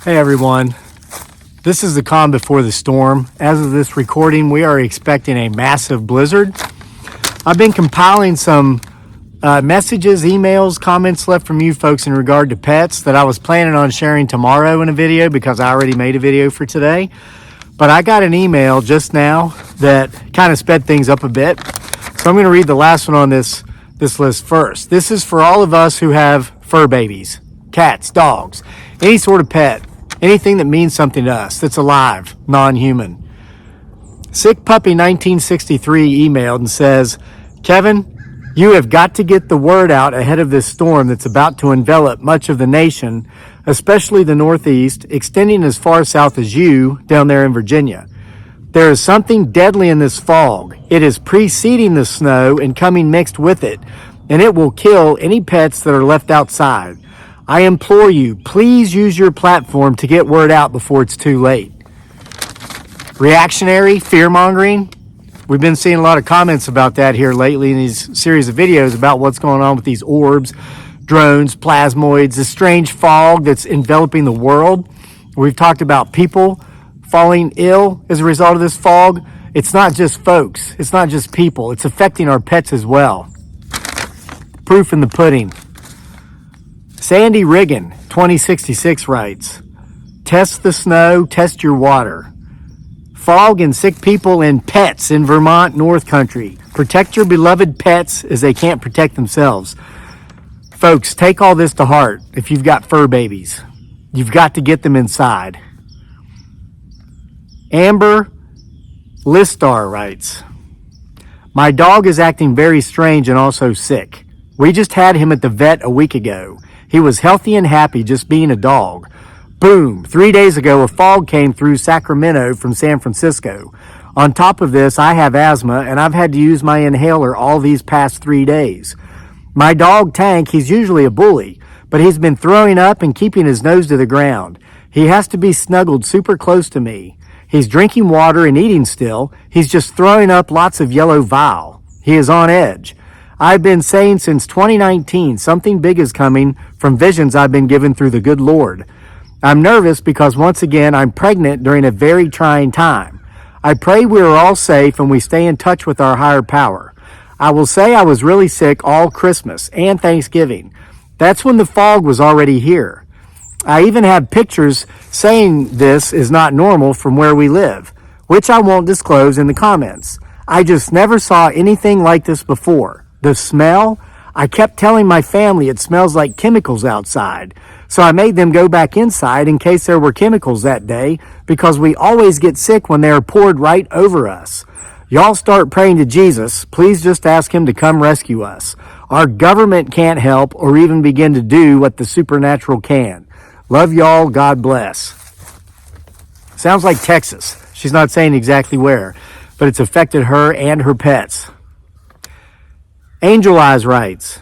Hey everyone, this is the calm before the storm. As of this recording, we are expecting a massive blizzard. I've been compiling some messages, emails, comments left from you folks in regard to pets that I was planning on sharing tomorrow in a video because I already made a video for today. But I got an email just now that kind of sped things up a bit. So I'm going to read the last one on this list first. This is for all of us who have fur babies, cats, dogs, any sort of pet. Anything that means something to us, that's alive, non-human. Sick Puppy 1963 emailed and says, Kevin, you have got to get the word out ahead of this storm that's about to envelop much of the nation, especially the Northeast, extending as far south as you down there in Virginia. There is something deadly in this fog. It is preceding the snow and coming mixed with it, and it will kill any pets that are left outside. I implore you, please use your platform to get word out before it's too late. Reactionary, fear-mongering. We've been seeing a lot of comments about that here lately in these series of videos about what's going on with these orbs, drones, plasmoids, this strange fog that's enveloping the world. We've talked about people falling ill as a result of this fog. It's not just folks. It's not just people. It's affecting our pets as well. Proof in the pudding. Sandy Riggin, 2066 writes, test the snow, test your water. Fog and sick people and pets in Vermont, North Country. Protect your beloved pets as they can't protect themselves. Folks, take all this to heart if you've got fur babies. You've got to get them inside. Amber Listar writes, my dog is acting very strange and also sick. We just had him at the vet a week ago. He was healthy and happy just being a dog. Boom! 3 days ago, a fog came through Sacramento from San Francisco. On top of this, I have asthma, and I've had to use my inhaler all these past 3 days. My dog, Tank, he's usually a bully, but he's been throwing up and keeping his nose to the ground. He has to be snuggled super close to me. He's drinking water and eating still. He's just throwing up lots of yellow bile. He is on edge. I've been saying since 2019 something big is coming from visions I've been given through the good Lord. I'm nervous because once again I'm pregnant during a very trying time. I pray we are all safe and we stay in touch with our higher power. I will say I was really sick all Christmas and Thanksgiving. That's when the fog was already here. I even have pictures saying this is not normal from where we live, which I won't disclose in the comments. I just never saw anything like this before. The smell, I kept telling my family it smells like chemicals outside. So I made them go back inside in case there were chemicals that day because we always get sick when they are poured right over us. Y'all start praying to Jesus. Please just ask him to come rescue us. Our government can't help or even begin to do what the supernatural can. Love y'all. God bless. Sounds like Texas. She's not saying exactly where, but it's affected her and her pets. Angel Eyes writes,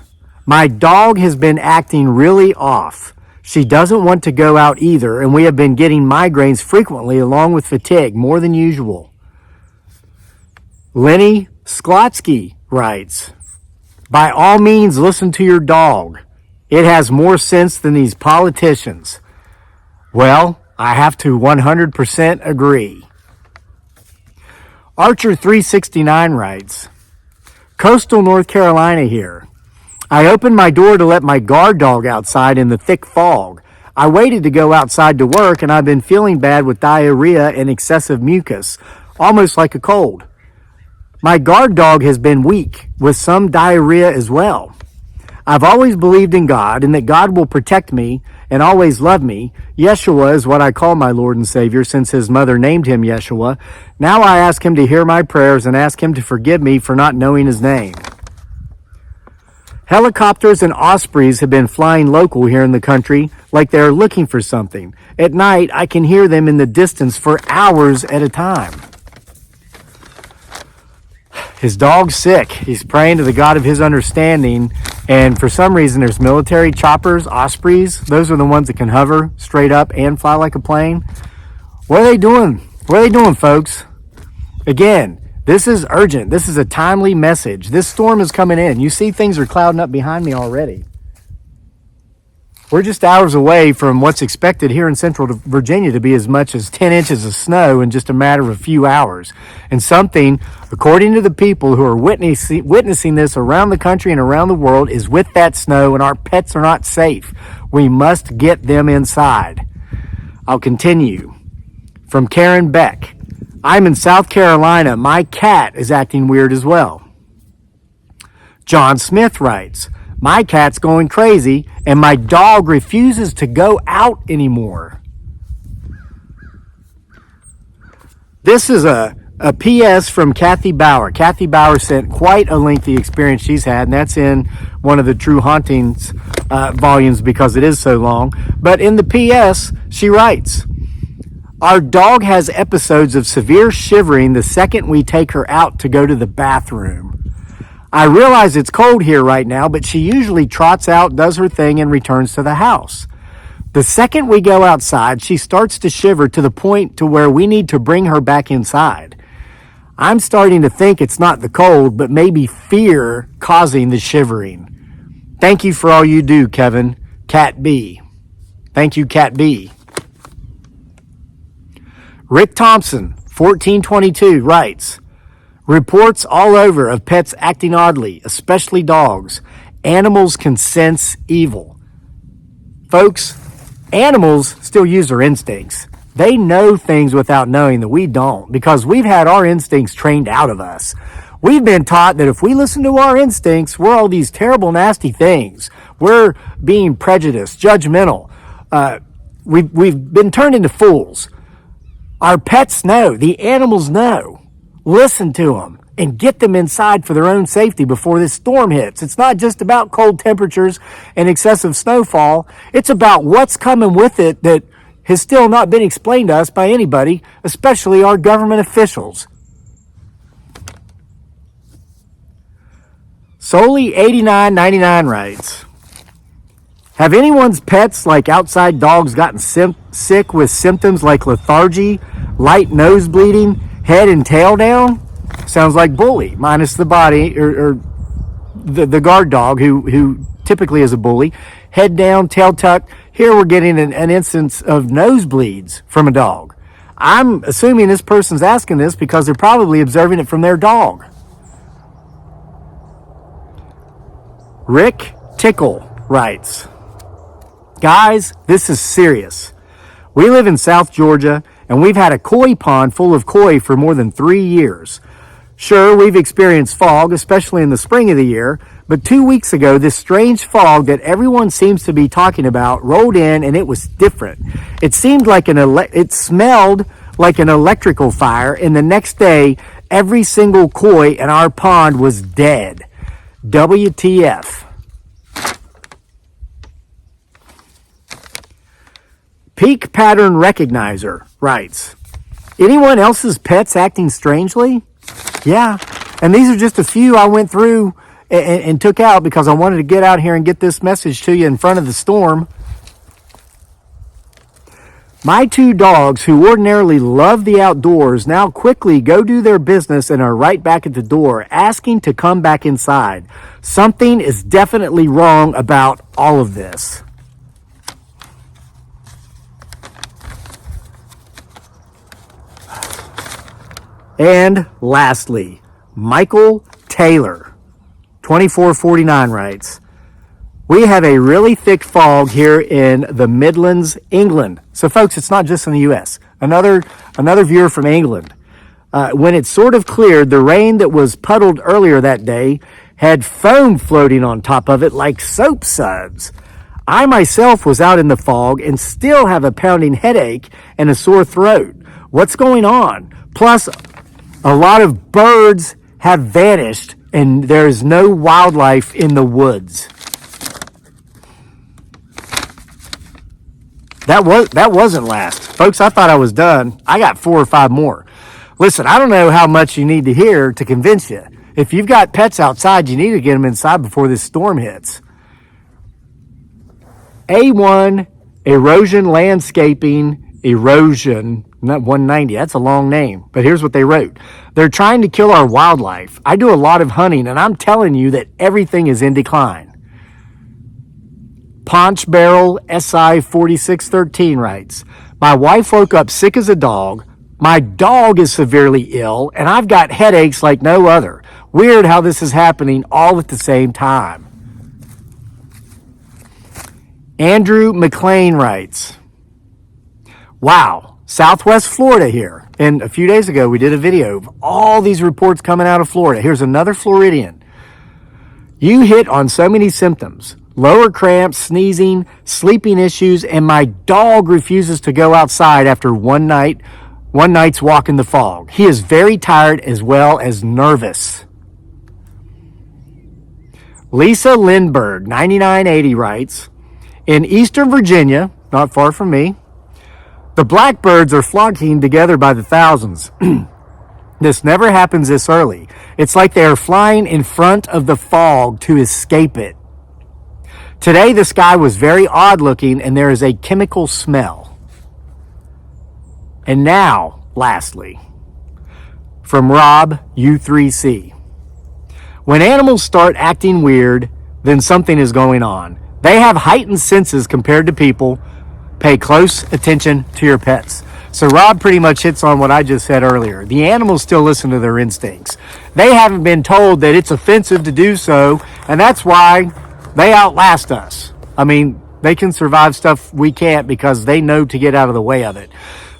my dog has been acting really off. She doesn't want to go out either, and we have been getting migraines frequently along with fatigue, more than usual. Lenny Sklotsky writes, by all means, listen to your dog. It has more sense than these politicians. Well, I have to 100% agree. Archer 369 writes, Coastal North Carolina here. I opened my door to let my guard dog outside in the thick fog. I waited to go outside to work and I've been feeling bad with diarrhea and excessive mucus, almost like a cold. My guard dog has been weak with some diarrhea as well. I've always believed in God and that God will protect me and always love me. Yeshua is what I call my Lord and Savior since his mother named him Yeshua. Now I ask him to hear my prayers and ask him to forgive me for not knowing his name. Helicopters and ospreys have been flying local here in the country like they're looking for something. At night, I can hear them in the distance for hours at a time. His dog's sick. He's praying to the God of his understanding. And for some reason, there's military choppers, ospreys. Those are the ones that can hover straight up and fly like a plane. What are they doing? What are they doing, folks? Again, this is urgent. This is a timely message. This storm is coming in. You see things are clouding up behind me already. We're just hours away from what's expected here in central Virginia to be as much as 10 inches of snow in just a matter of a few hours. And something, according to the people who are witnessing this around the country and around the world, is with that snow, and our pets are not safe. We must get them inside. I'll continue. From Karen Beck. I'm in South Carolina. My cat is acting weird as well. John Smith writes, my cat's going crazy, and my dog refuses to go out anymore. This is a PS from Kathy Bauer. Kathy Bauer sent quite a lengthy experience she's had, and that's in one of the True Hauntings volumes because it is so long. But in the PS, she writes, our dog has episodes of severe shivering the second we take her out to go to the bathroom. I realize it's cold here right now, but she usually trots out, does her thing, and returns to the house. The second we go outside, she starts to shiver to the point to where we need to bring her back inside. I'm starting to think it's not the cold, but maybe fear causing the shivering. Thank you for all you do, Kevin. Cat B. Thank you, Cat B. Rick Thompson, 1422, writes, reports all over of pets acting oddly, especially dogs. Animals can sense evil. Folks, animals still use their instincts. They know things without knowing that we don't, because we've had our instincts trained out of us. We've been taught that if we listen to our instincts, we're all these terrible, nasty things. We're being prejudiced, judgmental. We've been turned into fools. Our pets know. The animals know. Listen to them and get them inside for their own safety before this storm hits. It's not just about cold temperatures and excessive snowfall. It's about what's coming with it that has still not been explained to us by anybody, especially our government officials. Solely 89.99 writes, have anyone's pets like outside dogs gotten sick with symptoms like lethargy, light nose bleeding, head and tail down? Sounds like Bully, minus the body, or the guard dog, who typically is a bully. Head down, tail tucked. Here we're getting an instance of nosebleeds from a dog. I'm assuming this person's asking this because they're probably observing it from their dog. Rick Tickle writes, guys, this is serious. We live in South Georgia, and we've had a koi pond full of koi for more than 3 years. Sure, we've experienced fog, especially in the spring of the year, but 2 weeks ago, this strange fog that everyone seems to be talking about rolled in, and it was different. It seemed like it smelled like an electrical fire, and the next day, every single koi in our pond was dead. WTF. Peak Pattern Recognizer writes, anyone else's pets acting strangely? Yeah, and these are just a few I went through and took out because I wanted to get out here and get this message to you in front of the storm. My 2 dogs, who ordinarily love the outdoors, now quickly go do their business and are right back at the door, asking to come back inside. Something is definitely wrong about all of this. And lastly, Michael Taylor, 2449 writes, we have a really thick fog here in the Midlands, England. So folks, it's not just in the U.S. Another viewer from England. When it sort of cleared, the rain that was puddled earlier that day had foam floating on top of it like soap suds. I myself was out in the fog and still have a pounding headache and a sore throat. What's going on? Plus, a lot of birds have vanished and there's no wildlife in the woods. That wasn't last. Folks, I thought I was done. I got 4 or 5 more. Listen, I don't know how much you need to hear to convince you. If you've got pets outside, you need to get them inside before this storm hits. A1 Erosion Landscaping Erosion, not 190, that's a long name, but here's what they wrote. They're trying to kill our wildlife. I do a lot of hunting, and I'm telling you that everything is in decline. Paunch Barrel SI 4613 writes, my wife woke up sick as a dog. My dog is severely ill, and I've got headaches like no other. Weird how this is happening all at the same time. Andrew McLean writes, wow, Southwest Florida here. And a few days ago, we did a video of all these reports coming out of Florida. Here's another Floridian. You hit on so many symptoms. Lower cramps, sneezing, sleeping issues, and my dog refuses to go outside after one night's walk in the fog. He is very tired as well as nervous. Lisa Lindberg, 9980 writes, in Eastern Virginia, not far from me, the blackbirds are flocking together by the thousands. This never happens this early. It's like they are flying in front of the fog to escape it. Today, the sky was very odd looking and there is a chemical smell. And now, lastly, from Rob U3C. When animals start acting weird, then something is going on. They have heightened senses compared to people. Pay close attention to your pets. So Rob pretty much hits on what I just said earlier. The animals still listen to their instincts. They haven't been told that it's offensive to do so, and that's why they outlast us. I mean, they can survive stuff we can't because they know to get out of the way of it.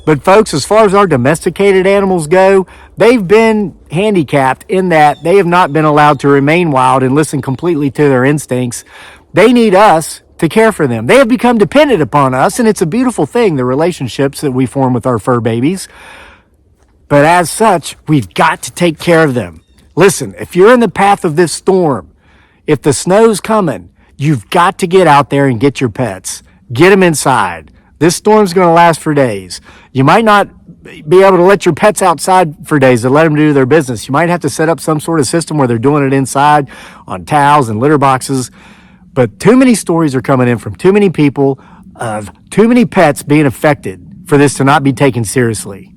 But folks, as far as our domesticated animals go, they've been handicapped in that they have not been allowed to remain wild and listen completely to their instincts. They need us to care for them. They have become dependent upon us, and it's a beautiful thing, the relationships that we form with our fur babies. But as such, we've got to take care of them. Listen, if you're in the path of this storm, if the snow's coming, you've got to get out there and get your pets. Get them inside. This storm's going to last for days. You might not be able to let your pets outside for days to let them do their business. You might have to set up some sort of system where they're doing it inside on towels and litter boxes. But too many stories are coming in from too many people of too many pets being affected for this to not be taken seriously.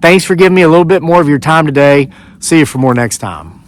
Thanks for giving me a little bit more of your time today. See you for more next time.